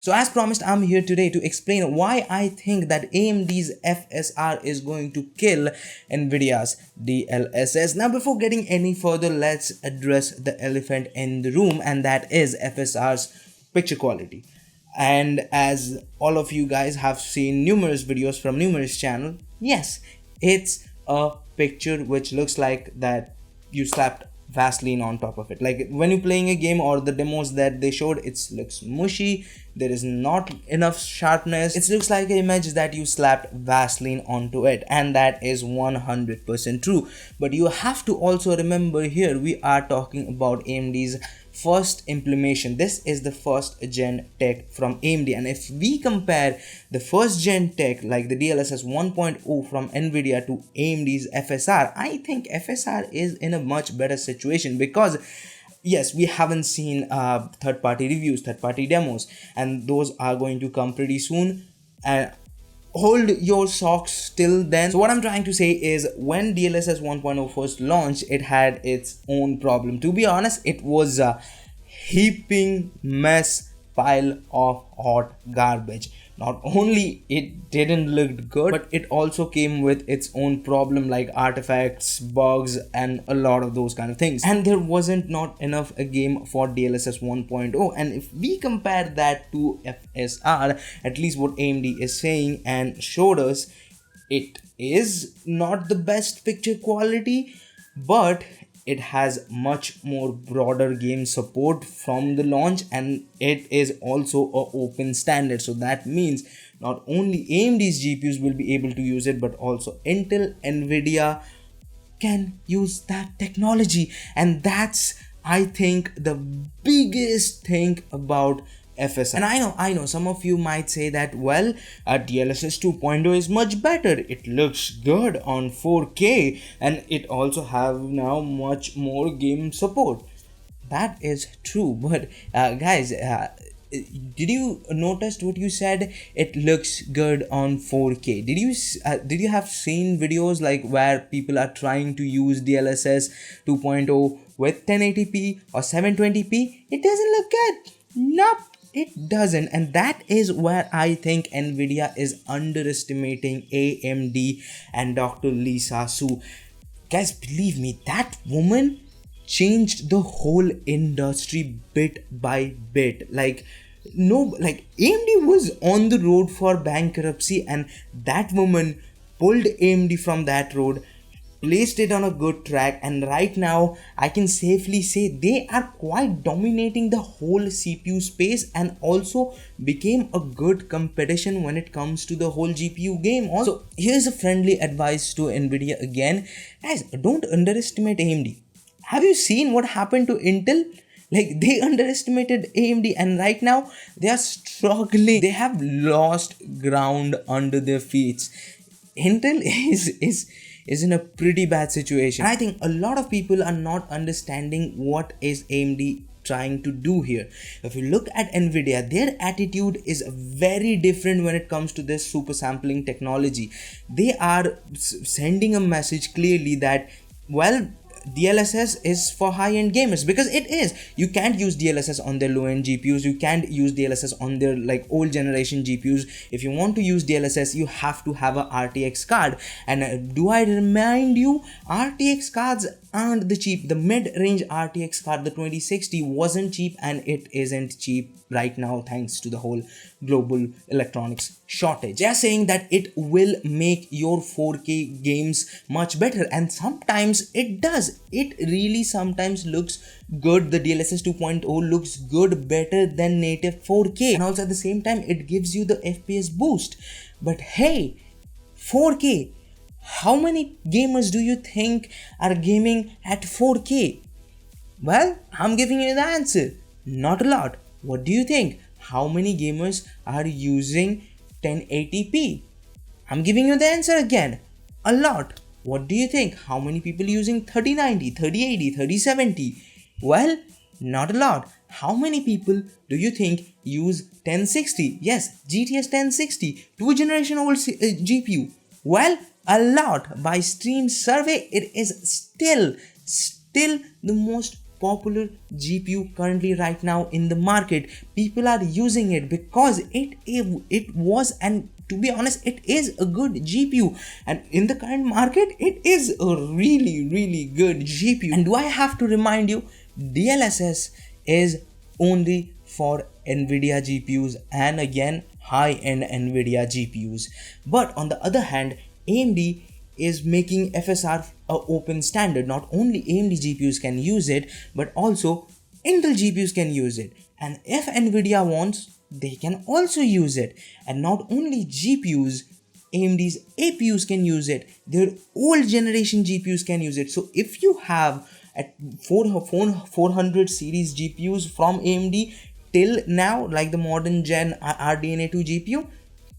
So as promised, I'm here today to explain why I think that AMD's FSR is going to kill NVIDIA's DLSS. Now before getting any further, let's address the elephant in the room, and that is FSR's picture quality. And as all of you guys have seen numerous videos from numerous channels, yes, it's a picture which looks like that you slapped Vaseline on top of it. Like when you're playing a game or the demos that they showed, it looks mushy, there is not enough sharpness, it looks like an image that you slapped Vaseline onto it, and that is 100% true. But you have to also remember, here we are talking about AMD's first implementation. This is the first gen tech from AMD, and if we compare the first gen tech like the DLSS 1.0 from Nvidia to AMD's FSR, I think FSR is in a much better situation, because yes, we haven't seen third-party reviews, third-party demos, and those are going to come pretty soon. And hold your socks till then. So what I'm trying to say is, when DLSS 1.0 first launched, it had its own problem. To be honest, it was a heaping mess pile of hot garbage. Not only it didn't look good, but it also came with its own problem like artifacts, bugs, and a lot of those kind of things. And there wasn't not enough a game for DLSS 1.0. And if we compare that to FSR, at least what AMD is saying and showed us, it is not the best picture quality, but it has much more broader game support from the launch, and it is also a open standard. So that means not only AMD's GPUs will be able to use it, but also Intel, Nvidia can use that technology. And that's, I think, the biggest thing about FSR. And I know some of you might say that, well, DLSS 2.0 is much better, it looks good on 4K, and it also have now much more game support. That is true, but guys, did you notice what you said? It looks good on 4K. Did you have seen videos like where people are trying to use DLSS 2.0 with 1080p or 720p? It doesn't look good. Nope, it doesn't. And that is where I think Nvidia is underestimating AMD and Dr. Lisa Su. Guys, believe me, that woman changed the whole industry bit by bit. Like AMD was on the road for bankruptcy, and that woman pulled AMD from that road, placed it on a good track, and right now I can safely say they are quite dominating the whole CPU space, and also became a good competition when it comes to the whole GPU game. Also, here's a friendly advice to Nvidia again, guys, don't underestimate AMD. Have you seen what happened to Intel? Like, they underestimated AMD, and right now they are struggling. They have lost ground under their feet. Intel is in a pretty bad situation. And I think a lot of people are not understanding what is AMD trying to do here. If you look at Nvidia, their attitude is very different when it comes to this super sampling technology. They are sending a message clearly that, well, DLSS is for high-end gamers, because it is. You can't use DLSS on their low-end GPUs, you can't use DLSS on their like old generation GPUs. If you want to use DLSS, you have to have a RTX card. And do I remind you, RTX cards aren't the cheap. The mid-range RTX card, the 2060, wasn't cheap, and it isn't cheap right now thanks to the whole global electronics shortage. They are saying that it will make your 4K games much better, and sometimes it does. It really sometimes looks good. The DLSS 2.0 looks good, better than native 4K, and also at the same time it gives you the FPS boost. But hey, 4K, how many gamers do you think are gaming at 4K? Well, I'm giving you the answer. Not a lot. What do you think? How many gamers are using 1080p? I'm giving you the answer again. A lot. What do you think? How many people using 3090, 3080, 3070? Well, not a lot. How many people do you think use 1060? Yes, GTS 1060, 2 generation old GPU. Well, a lot. By Stream survey, it is still the most popular GPU currently right now in the market. People are using it because it was, and to be honest, it is a good GPU, and in the current market it is a really good GPU. And do I have to remind you, DLSS is only for Nvidia GPUs, and again high-end Nvidia GPUs. But on the other hand, AMD is making FSR a open standard. Not only AMD GPUs can use it, but also Intel GPUs can use it. And if Nvidia wants, they can also use it. And not only GPUs, AMD's APUs can use it. Their old generation GPUs can use it. So if you have at 400 series GPUs from AMD till now, like the modern gen RDNA 2 GPU,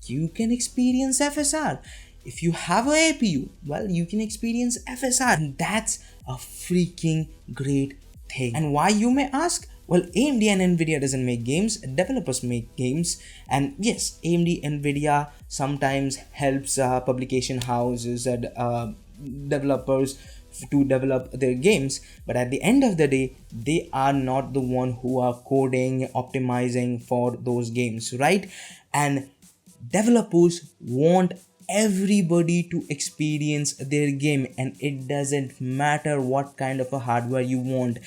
you can experience FSR. If you have a APU, well, you can experience FSR, and that's a freaking great thing. And why, you may ask? Well, AMD and Nvidia doesn't make games, developers make games. And yes, AMD, Nvidia sometimes helps publication houses and developers to develop their games, but at the end of the day, they are not the one who are coding, optimizing for those games, right? And developers want everybody to experience their game, and it doesn't matter what kind of a hardware you want.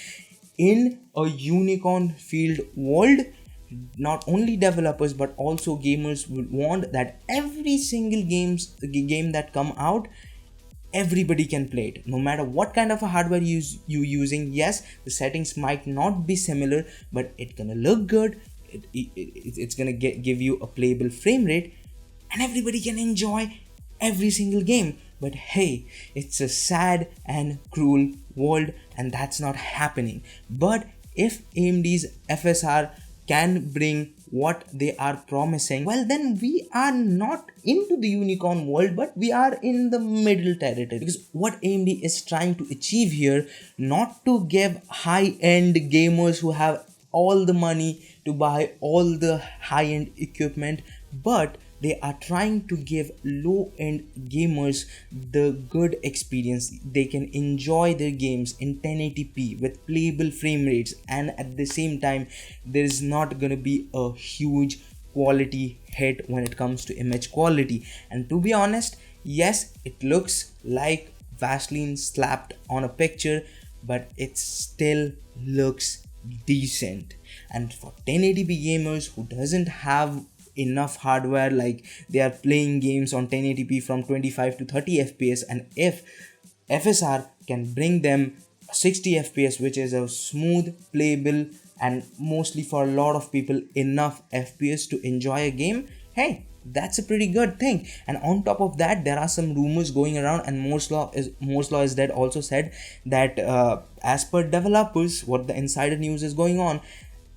In a unicorn filled world, not only developers but also gamers will want that every single game that come out, everybody can play it, no matter what kind of a hardware you using. Yes, the settings might not be similar, but it's gonna look good. It's gonna give you a playable frame rate, and everybody can enjoy every single game. But hey, it's a sad and cruel world, and that's not happening. But if AMD's FSR can bring what they are promising, well, then we are not into the unicorn world, but we are in the middle territory. Because what AMD is trying to achieve here, not to give high-end gamers who have all the money to buy all the high-end equipment, but they are trying to give low-end gamers the good experience. They can enjoy their games in 1080p with playable frame rates, and at the same time, there is not gonna be a huge quality hit when it comes to image quality. And to be honest, yes, it looks like Vaseline slapped on a picture, but it still looks decent. And for 1080p gamers who doesn't have enough hardware, like they are playing games on 1080p from 25 to 30 fps, and if FSR can bring them 60 fps, which is a smooth, playable, and mostly for a lot of people enough fps to enjoy a game, hey, that's a pretty good thing. And on top of that, there are some rumors going around, and Moore's law is dead also said that as per developers, what the insider news is going on,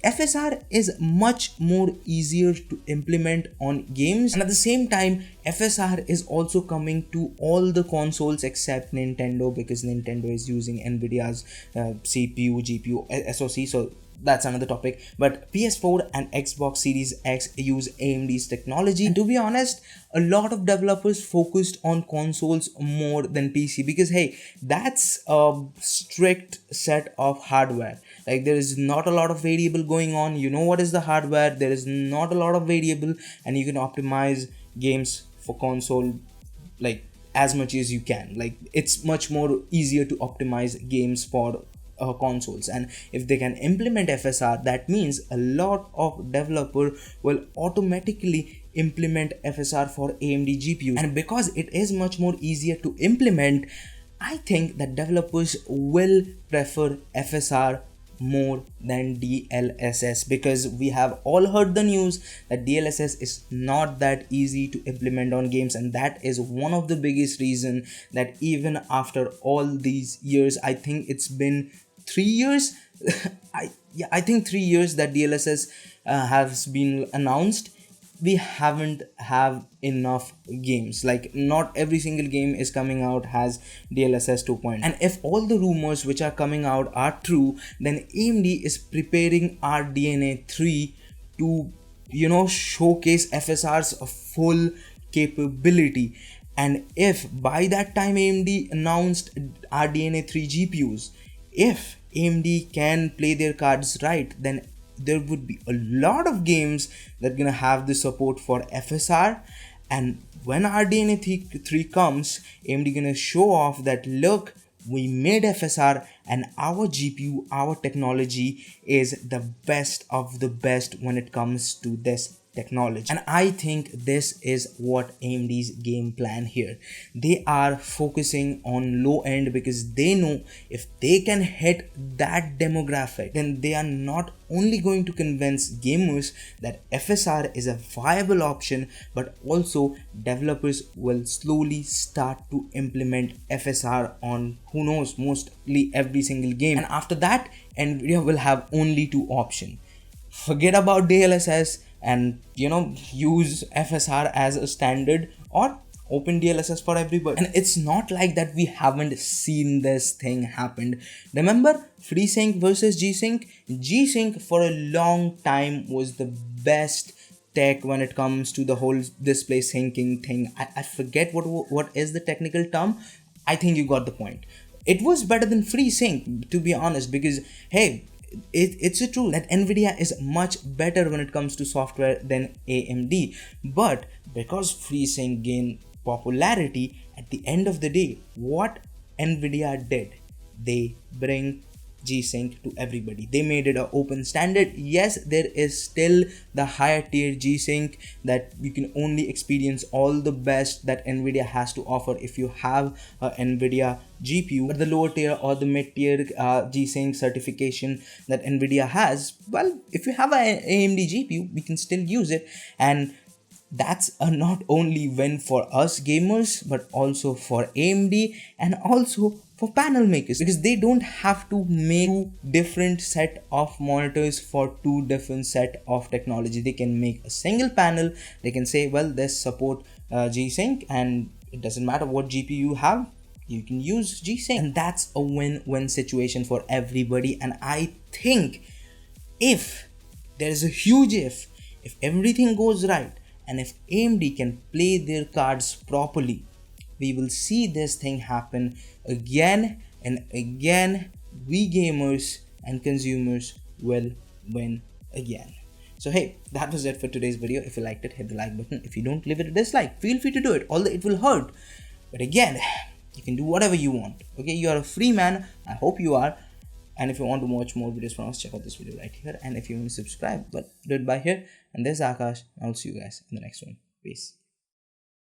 FSR is much more easier to implement on games, and at the same time, FSR is also coming to all the consoles except Nintendo, because Nintendo is using Nvidia's CPU, GPU, SoC, so that's another topic. But PS4 and Xbox Series X use AMD's technology, and to be honest, a lot of developers focused on consoles more than PC, because hey, that's a strict set of hardware. Like, there is not a lot of variable going on. You know what is the hardware, there is not a lot of variable, and you can optimize games for console like as much as you can. Like, it's much more easier to optimize games for consoles. And if they can implement FSR, that means a lot of developer will automatically implement FSR for AMD GPUs. And because it is much more easier to implement, I think that developers will prefer FSR more than DLSS, because we have all heard the news that DLSS is not that easy to implement on games, and that is one of the biggest reason that even after all these years, I think it's been 3 years I think 3 years that DLSS has been announced, we haven't have enough games. Like, not every single game is coming out has DLSS 2.0. And if all the rumors which are coming out are true, then AMD is preparing RDNA 3 to, you know, showcase FSR's full capability. And if by that time AMD announced RDNA 3 GPUs, if AMD can play their cards right, then there would be a lot of games that gonna have the support for FSR. And when RDNA 3 comes, AMD gonna show off that look, we made FSR and our GPU, our technology is the best of the best when it comes to this technology. And I think this is what AMD's game plan here. They are focusing on low end because they know if they can hit that demographic, then they are not only going to convince gamers that FSR is a viable option, but also developers will slowly start to implement FSR on, who knows, mostly every single game. And after that, Nvidia will have only two options: forget about DLSS and use FSR as a standard, or open DLSS for everybody. And it's not like that we haven't seen this thing happen. Remember FreeSync versus G-Sync? G-Sync for a long time was the best tech when it comes to the whole display syncing thing. I forget what is the technical term. I think you got the point. It was better than FreeSync, to be honest, because hey, it's a true that Nvidia is much better when it comes to software than AMD, but because FreeSync gained popularity, at the end of the day, what Nvidia did, they bring G-Sync to everybody. They made it an open standard. Yes, there is still the higher tier G-Sync that you can only experience all the best that Nvidia has to offer if you have a Nvidia GPU, but the lower tier or the mid tier G-Sync certification that Nvidia has, well, if you have an AMD GPU, we can still use it. And that's a not only win for us gamers, but also for AMD and also for panel makers, because they don't have to make two different set of monitors for two different set of technology. They can make a single panel. They can say, well, this support G-Sync, and it doesn't matter what GPU you have, you can use G-Sync. And that's a win-win situation for everybody. And I think if there is a huge if everything goes right, and if AMD can play their cards properly, we will see this thing happen again and again. We gamers and consumers will win again. So hey, that was it for today's video. If you liked it, hit the like button. If you don't, leave it a dislike. Feel free to do it, although it will hurt. But again, you can do whatever you want. Okay, you are a free man. I hope you are. And if you want to watch more videos from us, check out this video right here. And if you want to subscribe, but do it by here. And this is Akash. I'll see you guys in the next one. Peace.